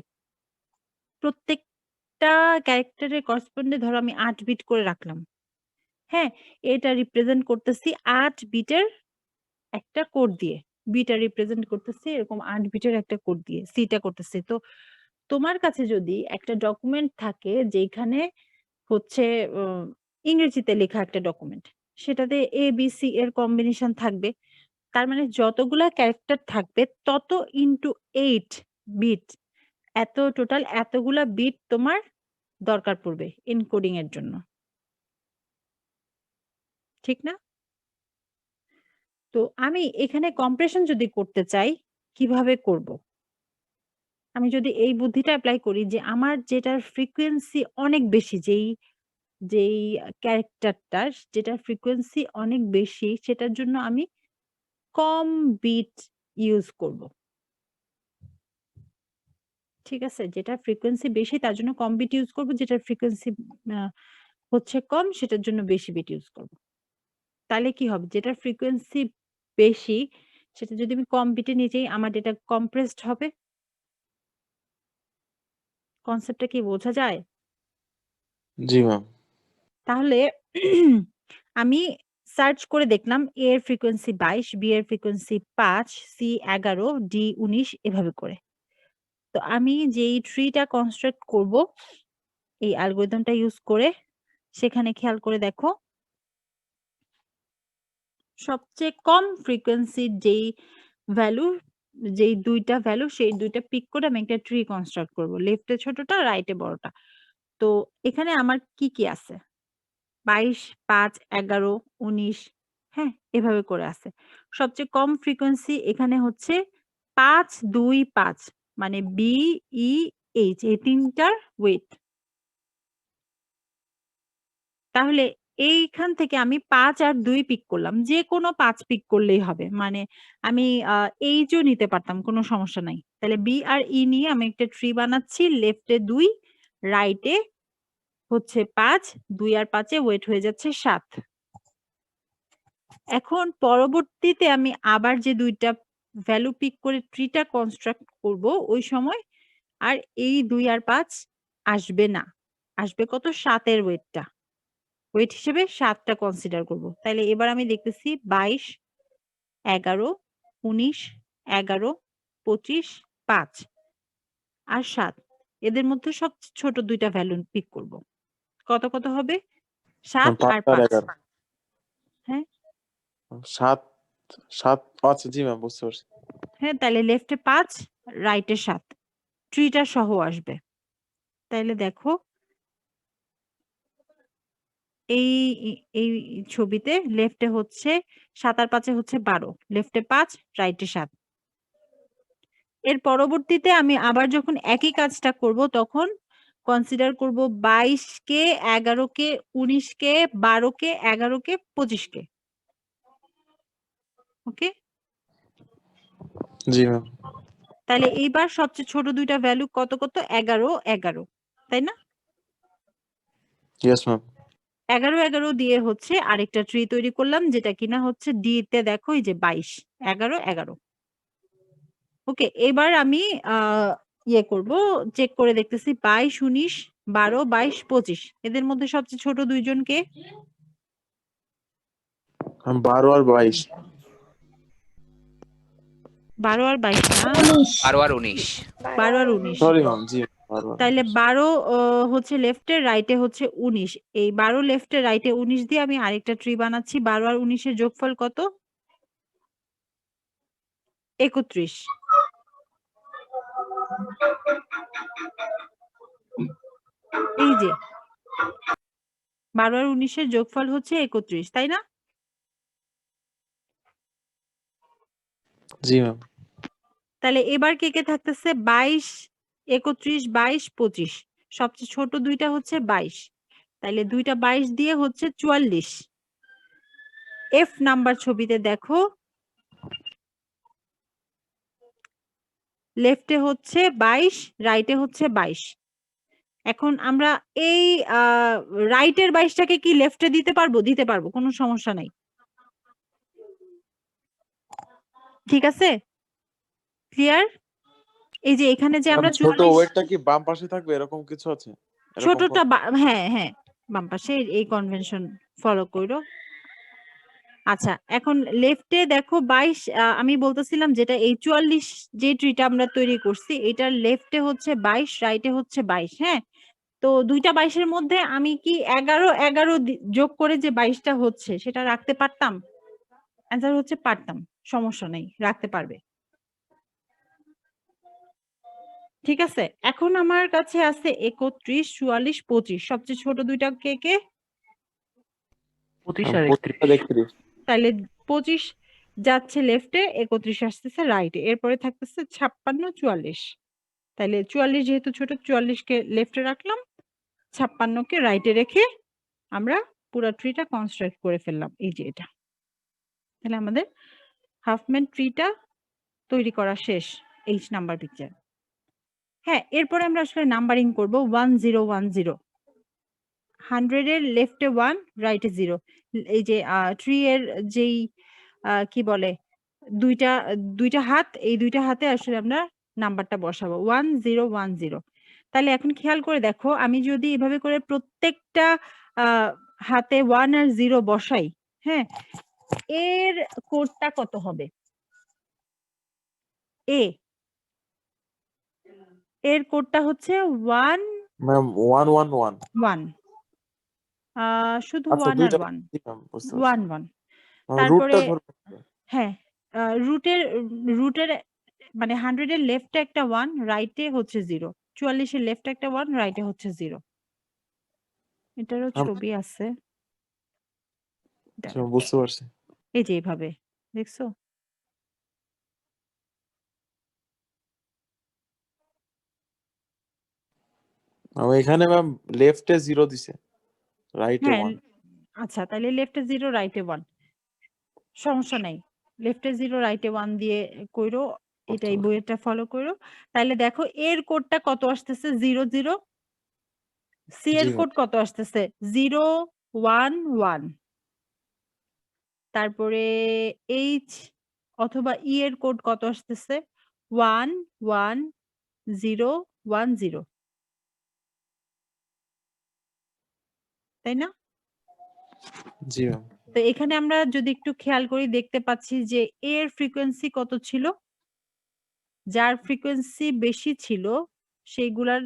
Speaker 1: প্রত্যেকটা ক্যারেক্টারের করসপন্ডে ধরো আমি ৮ বিট করে রাখলাম। হ্যাঁ, এটা রিপ্রেজেন্ট করতেছি ৮ বিটের একটা কোড দিয়ে। বিটা রিপ্রেজেন্ট করতেছি এরকম ৮ বিটের একটা কোড দিয়ে। সিটা করতেছি। তো তোমার কাছে যদি একটা ডকুমেন্ট থাকে যেখানে হচ্ছে অ ইংরেজিতে লেখা একটা ডকুমেন্ট। সেটাতে এ, বি, সি এর কম্বিনেশন থাকবে। তার মানে যতগুলা ক্যারেক্টার থাকবে তত ইনটু 8 বিট। টোটাল এতগুলা বিট তোমার দরকার পড়বে এনকোডিং এর জন্য। ঠিক না? তো আমি এখানে কম্প্রেশন যদি করতে চাই কিভাবে করব? আমি যদি এই বুদ্ধিটা এপ্লাই করি যে আমার যেটার ফ্রিকোয়েন্সি অনেক বেশি যেই ক্যারেক্টারটার যেটার ফ্রিকোয়েন্সি অনেক বেশি সেটার জন্য আমি কম বিট ইউজ করব। ঠিক আছে? যেটার ফ্রিকোয়েন্সি বেশি তার জন্য কম বিট ইউজ করব, যেটার ফ্রিকোয়েন্সি আ হচ্ছে কম সেটার জন্য বেশি বিট ইউজ করব। তাহলে কি হবে? যেটার ফ্রিকোয়েন্সি বেশি সেটা যদি আমি কম বিটে নিয়ে যাই আমার ডেটা কম্প্রেসড হবে। কনসেপ্টটা কি বোঝা যায়?
Speaker 4: জি ম্যাম।
Speaker 1: তাহলে আমি সার্চ করে দেখলাম A এর ফ্রিকোয়েন্সি ২২, B এর ফ্রিকোয়েন্সি ৫, C ১১, D ১৯ এভাবে করে। তো আমি যেই ট্রিটা কনস্ট্রাক্ট করব এই অ্যালগরিদমটা ইউজ করে সেখানে খেয়াল করে দেখো সবচেয়ে কম ফ্রিকোয়েন্সির যেই ২ টা ভ্যালু সেই ২ টা পিক করে আমি একটা ট্রি কনস্ট্রাক্ট করব। লেফটে ছোটটা, রাইটে বড়টা। তো এখানে আমার কি আছে? ২২, ৫, ১১, ১৯ হ্যাঁ? এভাবে করে আছে। সবচেয়ে কম ফ্রিকোয়েন্সি এখানে হচ্ছে ৫, ২, ৫ মানে বি, ই, এইচ এই ৩ টার ওয়েট। তাহলে এইখান থেকে আমি ৫ আর ২ পিক করলাম। যেকোনো ৫ পিক করলেই হবে। মানে আমি এইচও নিতে পারতাম, কোনো সমস্যা নাই। তাহলে বি আর ই নিয়ে আমি একটা ট্রি বানাচ্ছি। লেফটে ২, রাইটে হচ্ছে ৫, ২ আর ৫ এ ওয়েট হয়ে যাচ্ছে ৭। এখন পরবর্তীতে আমি আবার যে দুইটা ভ্যালু পিক করে ট্রিটা কনস্ট্রাক্ট করব, ওই সময় আর এই 2 আর 5 আসবে না। আসবে কত? 7 এর ওয়েটটা। ওয়েট হিসেবে 7টা কনসিডার করব। তাইলে এবার আমি দেখতেছি 22, 11, 19, 11, 25, 5 আর 7। এদের মধ্যে সবচেয়ে ছোট দুইটা ভ্যালু পিক করব। কত কত হবে? 7
Speaker 4: 5
Speaker 1: আর
Speaker 4: আর
Speaker 1: 5।
Speaker 4: 11
Speaker 1: হ্যাঁ
Speaker 4: 7 7 আচ্ছা জি ম্যাম বুঝতে পারছি।
Speaker 1: হ্যাঁ, তাহলে লেফটে 5, রাইটে 7, ট্রিটা সহ আসবে। তাইলে দেখো এই এই ছবিতে লেফটে হচ্ছে 7 আর 5 হচ্ছে 12, লেফটে 5, রাইটে 7। এর পরবর্তীতে আমি আবার যখন একই কাজটা করব তখন কনসিডার করব 22 কে, 11 কে, 19 কে, 12 কে, 11 কে, 25 কে। ওকে,
Speaker 4: জি ম্যাম।
Speaker 1: তাহলে এইবার সবচেয়ে ছোট দুইটা ভ্যালু কত কত? 11, 11, তাই না?
Speaker 4: Yes ma'am.
Speaker 1: 11, 11 দিয়ে হচ্ছে আরেকটা ট্রি তৈরি করলাম, যেটা কিনা হচ্ছে ডি তে দেখো এই যে 22, 11, 11। ওকে, এবার আমি ইয়ে করব, চেক করে দেখতেছি 22, 19, 12, 22, 25 এদের মধ্যে সবচেয়ে ছোট দুইজন কে?
Speaker 4: 12 আর 22।
Speaker 1: 12 আর 22 না,
Speaker 5: 12 আর 19
Speaker 1: 12 আর 19।
Speaker 4: সরি ম্যাম জি 12
Speaker 1: তাইলে 12 হচ্ছে লেফটে, রাইটে হচ্ছে 19। এই 12 লেফটে, রাইটে 19 দিয়ে আমি আরেকটা ট্রি বানাচ্ছি। 12 আর 19 এর যোগফল কত? 31। এই যে 12 আর 19 এর যোগফল হচ্ছে 31, তাই না?
Speaker 4: জি ম্যাম।
Speaker 1: তাহলে এবার কে কে থাকতেছে? 22, 31, 22, 25। সবচেয়ে ছোট দুইটা হচ্ছে 22। তাইলে দুইটা 22 দিয়ে হচ্ছে 44। এফ নাম্বার ছবিতে দেখো লেফটে হচ্ছে 22, রাইটে হচ্ছে 22। এখন আমরা এই রাইটের 22টাকে কি লেফটে দিতে পারবো? দিতে পারবো, কোনো সমস্যা নাই। ঠিক আছে, ক্লিয়ার? এই যে এখানে যে আমরা
Speaker 4: ছোট
Speaker 1: 44,
Speaker 4: ওয়েটটা কি বাম পাশে থাকবে এরকম কিছু আছে? এরকম
Speaker 1: ছোটটা হ্যাঁ হ্যাঁ বাম পাশে, এই কনভেনশন ফলো করো। আচ্ছা, এখন লেফটে দেখো 22, আমি বলতেছিলাম যেটা এই 44 যে ট্রিটা আমরা তৈরি করছি, এটার লেফটে হচ্ছে 22, রাইটে হচ্ছে 22। হ্যাঁ, তো দুইটা 22 এর মধ্যে আমি কি 11, 11 যোগ করে যে 22টা হচ্ছে সেটা রাখতে পারতাম? অ্যান্সার হচ্ছে পারতাম, সমস্যা নেই, রাখতে পারবে। ঠিক আছে, এখন আমার কাছে আছে 31, 44, 25। সবচেয়ে ছোট দুইটা কে কে?
Speaker 3: 25 আর
Speaker 4: 31।
Speaker 1: তাহলে 25 যাচ্ছে লেফটে, 31 আসতেছে রাইটে, এরপরে থাকতেছে 56, 44। তাহলে 44 যেহেতু ছোট, 44 কে লেফটে রাখলাম, 56 কে রাইটে রেখে আমরা পুরো ট্রিটা কনস্ট্রাক্ট করে ফেললাম। এই যে এটা, তাহলে আমাদের হাফম্যান ট্রিটা তৈরি করা শেষ। H number picture. হ্যাঁ, এরপরে আমরা আসলে নাম্বারিং করব 1 0 1 0। 100 এর লেফটে 1, রাইটে 0। এই যে ট্রি এর যেই কি বলে দুইটা দুইটা হাত, এই দুইটা হাতে আসলে আমরা নাম্বারটা বসাবো 1 0 1 0। তাহলে এখন খেয়াল করে দেখো, আমি যদি এভাবে করে প্রত্যেকটা হাতে 1 আর 0 বসাই, হ্যাঁ, এর কোডটা কত হবে? এ এর কোডটা হচ্ছে 1
Speaker 4: ম্যাম 1 1 1।
Speaker 1: 1, শুধু
Speaker 4: আচ্ছা
Speaker 1: 1 আর
Speaker 4: দুইটা
Speaker 1: 1,
Speaker 4: জি ম্যাম বুঝতে পারছি।
Speaker 1: 1 1।
Speaker 4: রুটটা
Speaker 1: তারপরে
Speaker 4: ধরবে।
Speaker 1: হ্যাঁ, রুটের রুটের মানে 100 এর লেফটে একটা 1, রাইটে হচ্ছে 0। 44 এর লেফটে একটা 1, রাইটে হচ্ছে 0। এটারও ছবি আছে,
Speaker 4: আচ্ছা, বুঝতে পারছি।
Speaker 1: এই যে এইভাবে দেখছো?
Speaker 4: আমি এখানে ম্যাম লেফটে 0 দিছে, রাইটে
Speaker 1: হ্যাঁ,
Speaker 4: 1।
Speaker 1: আচ্ছা, তাহলে লেফটে 0, রাইটে 1, সমস্যা নাই। লেফটে 0, রাইটে 1 দিয়ে কইরো, এটাই বইয়েরটা ফলো করো। তাহলে দেখো এর কোডটা কত আসতেছে? 0 0। সি এর
Speaker 4: জি ম্যাম।
Speaker 1: কোড কত আসতেছে? 0 1 1। তারপরে এইচ অথবা ই এর কোড কত আসতেছে? 11010 তাই না?
Speaker 4: জি ম্যাম।
Speaker 1: তো এখানে আমরা যদি একটু খেয়াল করি দেখতে পাচ্ছি যে এ এর ফ্রিকোয়েন্সি কত ছিল? যার ফ্রিকোয়েন্সি বেশি ছিল সেইগুলার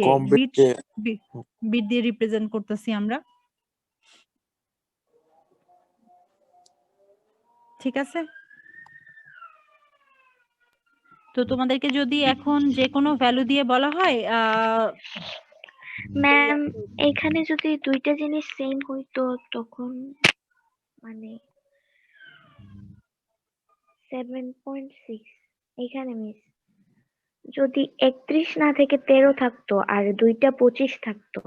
Speaker 4: কম
Speaker 1: বিট
Speaker 4: বেশি
Speaker 1: বিট দিয়ে রিপ্রেজেন্ট করতেছি আমরা। ঠিক আছে? তো তোমাদেরকে যদি এখন যে কোনো ভ্যালু দিয়ে বলা হয়
Speaker 8: ম্যাম এখানে যদি দুইটা জিনিস সেম হইতো তখন মানে 7.6 এখানে মিস যদি 31 না থেকে 13 থাকতো আর দুইটা 25 থাকতো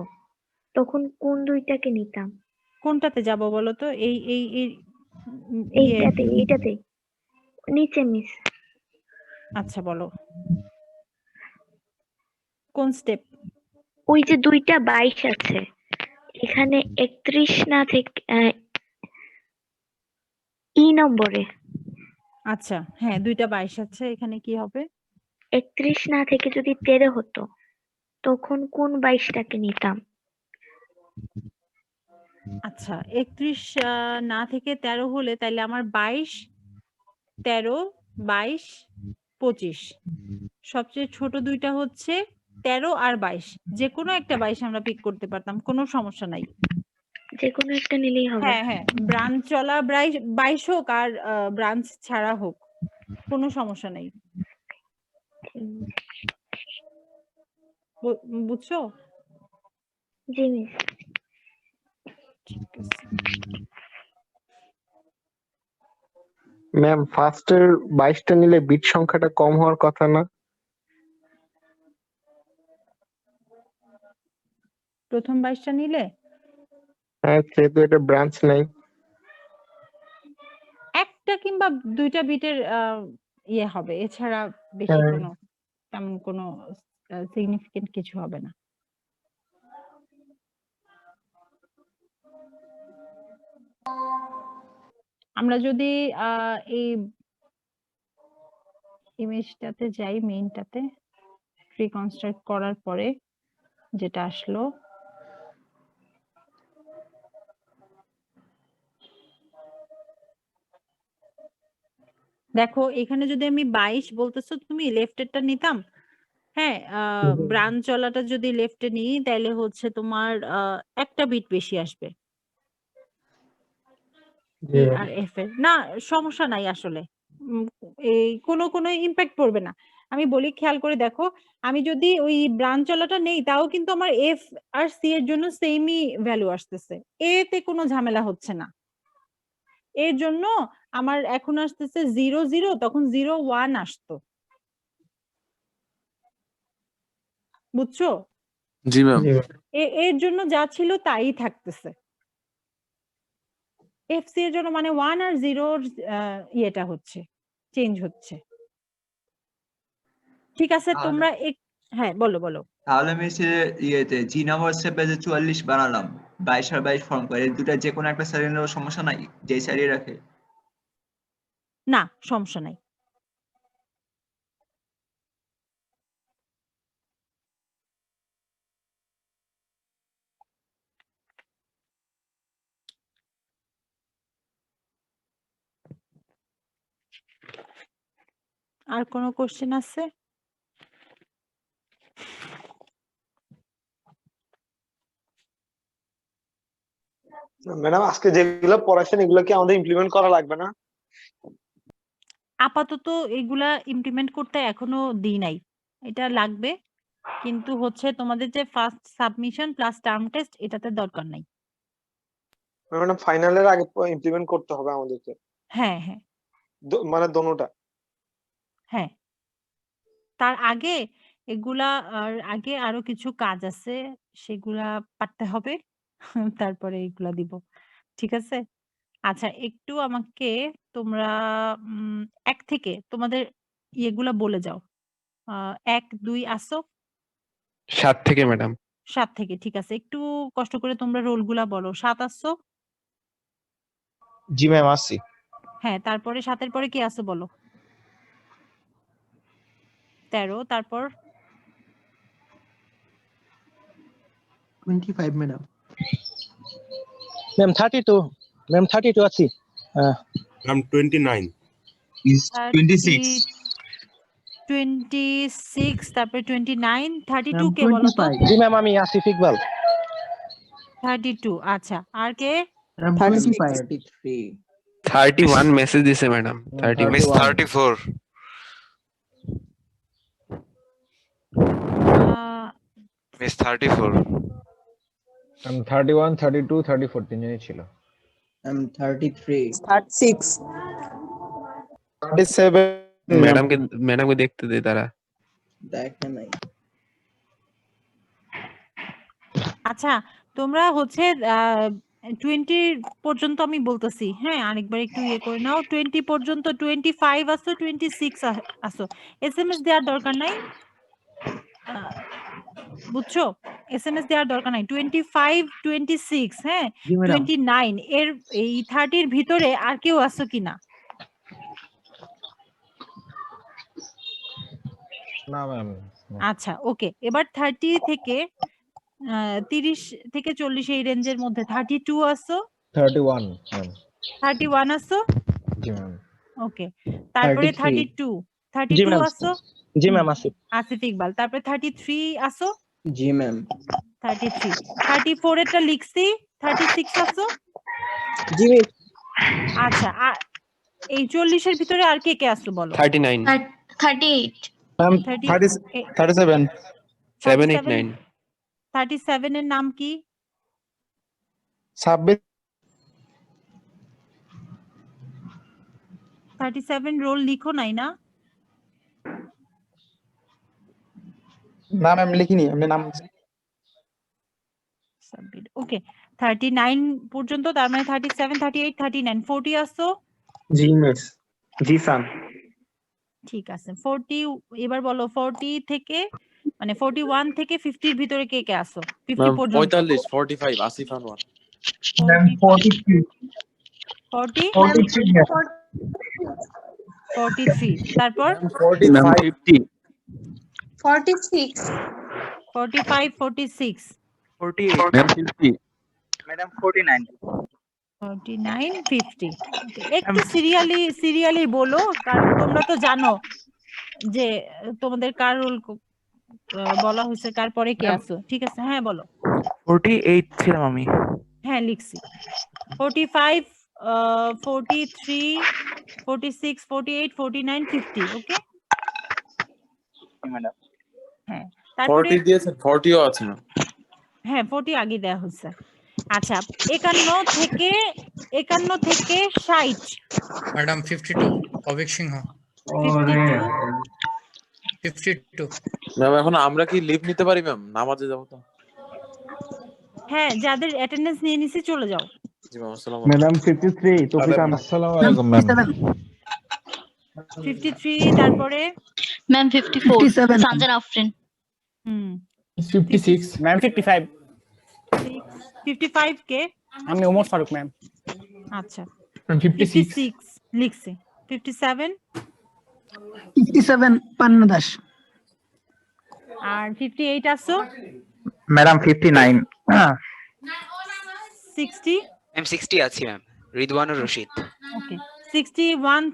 Speaker 8: তখন কোন দুইটাকে নিতাম?
Speaker 1: কোনটাতে যাব বলো তো? এই এই এই ইয়ে
Speaker 8: এইটাতে নিচে মিস।
Speaker 1: আচ্ছা বলো কোন স্টেপ?
Speaker 8: ওই যে দুইটা 22 আছে এখানে 31 না থেকে ই নম্বরে
Speaker 1: আচ্ছা হ্যাঁ দুইটা 22 আছে এখানে কি হবে?
Speaker 8: 31 না থেকে যদি 13 হতো তখন কোন 22টাকে নিতাম?
Speaker 1: আচ্ছা 31 না থেকে 13 হলে তাইলে আমার 22 13 22 25 সবচেয়ে ছোট দুইটা হচ্ছে 13 আর 22 যে কোনো একটা 22 আমরা পিক করতে পারতাম কোনো সমস্যা নাই।
Speaker 8: যে কোনো একটা নিলেই হবে।
Speaker 1: হ্যাঁ হ্যাঁ ব্রাঞ্চ চলা 22 হোক আর ব্রাঞ্চ ছাড়া হোক কোনো সমস্যা নাই। বুঝছো?
Speaker 8: জি মিস।
Speaker 1: ঠিক আছে।
Speaker 6: ম্যাম ফার্স্টের 22টা নিলে বিট সংখ্যাটা কম হওয়ার কথা না?
Speaker 1: প্রথম 22টা নিলে
Speaker 6: হ্যাঁ, যেহেতু এটা ব্রাঞ্চ নাই।
Speaker 1: একটা কিংবা দুইটা বিটের ইয়ে হবে এছাড়া বেশি
Speaker 6: হ্যাঁ।
Speaker 1: কোনো তেমন কোনো সিগনিফিকেন্ট কিছু হবে না। আমরা যদি এই ইমেজটাতে যাই মেইনটাতে ট্রি কনস্ট্রাক্ট করার পরে যেটা আসলো দেখো এখানে যদি আমি 22 বলতেছো তুমি লেফটেরটা নিতাম। হ্যাঁ ব্রাঞ্চ চলাটা যদি লেফটে নিই তাহলে হচ্ছে তোমার একটা বিট বেশি আসবে
Speaker 6: জি
Speaker 1: ই
Speaker 6: ম্যাম।
Speaker 1: আর এফ এর না সমস্যা নাই আসলে এই কোনো ইম্প্যাক্ট পড়বে না। আমি বলি খেয়াল করে দেখো আমি যদি ওই ব্রাঞ্চ চলাটা নেই তাও কিন্তু আমার এফ আর সি এর জন্য সেমই ভ্যালু আসতেছে এতে কোনো ঝামেলা হচ্ছে না। এর জন্য আমার এখন আসতেছে 0 0 তখন 0 1 আসতো বুঝছো?
Speaker 4: জি ম্যাম।
Speaker 6: জি ম্যাম।
Speaker 1: এর জন্য যা ছিল তাই থাকতেছে। এফসি এর জন্য মানে 1 আর 0 ইয়েটা হচ্ছে চেঞ্জ হচ্ছে। ঠিক আছে তোমরা হ্যাঁ বলো বলো।
Speaker 9: তাহলে আমি সে ইয়েতে জি নাম্বার স্টেপে যে 44 বানালাম 22 আর 22 ফর্ম করে দুটা যে কোনো একটা সারিয়ে নেওয়ার সমস্যা নাই যেই সারিয়ে রাখে?
Speaker 1: না সমস্যা নাই। আর কোনো কোশ্চেন আছে?
Speaker 7: ম্যাডাম আজকে যেগুলো পড়াচ্ছেন এগুলো কি আমাদের ইমপ্লিমেন্ট করা লাগবে না?
Speaker 1: আপাতত এগুলা ইমপ্লিমেন্ট করতে এখনো দিই নাই। এটা লাগবে কিন্তু হচ্ছে তোমাদের যে first submission plus term test এটাতে দরকার নাই।
Speaker 7: ম্যাডাম ফাইনালের আগে ইমপ্লিমেন্ট করতে হবে আমাদেরকে
Speaker 1: হ্যাঁ হ্যাঁ
Speaker 7: মানে দোনোটা।
Speaker 1: হ্যাঁ তার আগে এগুলা আগে আরো কিছু কাজ আছে সেগুলা পারতে হবে তারপরে এগুলা দিব। ঠিক আছে? আচ্ছা একটু আমাকে তোমরা 1 থেকে তোমাদের ইয়েগুলা বলে যাও। 1 2 আসো?
Speaker 3: 7 থেকে ম্যাডাম।
Speaker 1: 7 থেকে ঠিক আছে। একটু কষ্ট করে তোমরা রোলগুলা বলো। 7 আসছো?
Speaker 10: জি ম্যাম আসছি।
Speaker 1: হ্যাঁ, তারপরে 7 এর পরে কি আছে বলো? 13, তারপর
Speaker 11: 25 ম্যাডাম।
Speaker 10: ম্যাম 32 ম্যাম 32 আছি।
Speaker 2: ম্যাম 29
Speaker 9: is
Speaker 1: 30,
Speaker 9: 26
Speaker 1: 26, তারপরে 29, 32
Speaker 11: ম্যাম
Speaker 1: কে বলো তো?
Speaker 11: 25
Speaker 10: জি ম্যাম আমি আসিফ ইকবাল।
Speaker 1: 32, আচ্ছা। আর কে?
Speaker 11: ম্যাম
Speaker 10: 36
Speaker 11: 33
Speaker 3: 31 মেসেজ দিছে ম্যাডাম। 31
Speaker 12: মিস
Speaker 10: 31
Speaker 12: 34
Speaker 1: আহ,
Speaker 12: মিস 34
Speaker 10: 31 32 34 তিনজনই ছিল।
Speaker 11: Ma'am 33
Speaker 13: 36
Speaker 10: 37 ma'am.
Speaker 3: ম্যাডামকে দেখতে দে তারা।
Speaker 11: দেখে নাই।
Speaker 1: আচ্ছা, তোমরা হচ্ছে 20 পর্যন্ত আমি বলতেছি, হ্যাঁ? আরেকবার একটু ইয়ে করে নাও। 20 পর্যন্ত 25 আসো, 26 আসো। এসএমএস দেওয়ার দরকার নাই। বুঝছো? এসএমএস দেওয়ার দরকার নাই। 25, 26, হ্যাঁ?
Speaker 11: জি ম্যাডাম।
Speaker 1: 29 এর এই 30 এর ভিতরে আর কেউ আসো কিনা?
Speaker 10: না ম্যাম।
Speaker 1: আচ্ছা, ওকে। এবার 30 থেকে 30 থেকে 40 এই রেঞ্জের মধ্যে 32 আসো,
Speaker 10: 31 ম্যাম।
Speaker 1: 31 আসো,
Speaker 10: জি ম্যাম।
Speaker 1: ওকে। তারপরে
Speaker 11: 33
Speaker 10: জি
Speaker 1: 32
Speaker 10: ম্যাম।
Speaker 1: আসো,
Speaker 10: জি ম্যাম আসিফ।
Speaker 1: আসিফ ইকবাল। তারপরে 33 আসো,
Speaker 11: জি ম্যাম।
Speaker 1: 33, 34 এরটা লিখছি, 36 আসো।
Speaker 10: জি ম্যাম।
Speaker 1: আচ্ছা, এই 40 এর ভিতরে আর কে কে আসো বলো?
Speaker 3: 39
Speaker 13: 38
Speaker 10: ম্যাম
Speaker 1: 37
Speaker 3: 789
Speaker 1: 37 এর নাম কি?
Speaker 10: সাব্বির
Speaker 1: 37 রোল লিখো নাই না?
Speaker 10: না ম্যাম লিখিনি আপনি নাম।
Speaker 1: সাব্বির, ওকে। 39 পর্যন্ত, তার মানে 37, 38, 39, 40 আসো।
Speaker 6: জি মিস। জি স্যার।
Speaker 1: ঠিক আছে। 40 এবার বলো 40 থেকে মানে 41 থেকে 50 এর ভিতরে কে কে আসো? 50
Speaker 4: ম্যাম
Speaker 1: পর্যন্ত।
Speaker 4: 45 45 আসিফ আনোয়ার।
Speaker 6: ম্যাম 43
Speaker 1: 40,
Speaker 6: 43
Speaker 1: 43, তারপর
Speaker 10: 45
Speaker 13: 46
Speaker 1: 45, 46,
Speaker 3: 48
Speaker 10: ম্যাম 50
Speaker 9: ম্যাডাম 49
Speaker 1: 49, 50। একটু সিরিয়ালি বলো, কারণ তোমরা তো জানো যে তোমাদের কার রোল বলা হয়েছে, কার পরে কে আসো। ঠিক আছে, হ্যাঁ বলো।
Speaker 3: 48 ছিলাম আমি।
Speaker 1: হ্যাঁ, লিখছি। 45, 43, 46, 48, 49, 50, ওকে।
Speaker 9: ম্যাডাম।
Speaker 1: হ্যাঁ, তারপরে
Speaker 4: 40 দিয়েছেন, 40ও আছে না।
Speaker 1: হ্যাঁ 40 আগে দেওয়া হয়েছে। আচ্ছা, 51 থেকে 60,
Speaker 5: ম্যাডাম 52 অভিক সিংহ
Speaker 1: 52,
Speaker 5: 52
Speaker 4: ম্যাম এখন আমরা কি লিভ নিতে পারি ম্যাম? নামাজে যাবো তো।
Speaker 1: হ্যাঁ, যাদের অ্যাটেন্ডেন্স নিয়ে নিছি চলে যাও।
Speaker 4: জি ম্যাম, আসসালামু
Speaker 6: ম্যাডাম 53 তৌফিক আহমেদ।
Speaker 10: আসসালামু আলাইকুম ম্যাম।
Speaker 1: 53, তারপরে
Speaker 13: ম্যাম 54 সানজান আফরিন
Speaker 6: 56 ম্যাম 55
Speaker 1: 55 কে?
Speaker 6: আমি ওমর ফারুক ম্যাম।
Speaker 1: আচ্ছা,
Speaker 6: 56
Speaker 1: 56 লিখছি। 57
Speaker 11: 57 পান্না দাস।
Speaker 1: আর 58 আসো।
Speaker 9: ম্যাডাম 59
Speaker 1: 60,
Speaker 5: ম্যাম 60 আছি ম্যাম রিদওয়ানুর রশিদ
Speaker 1: ওকে। 61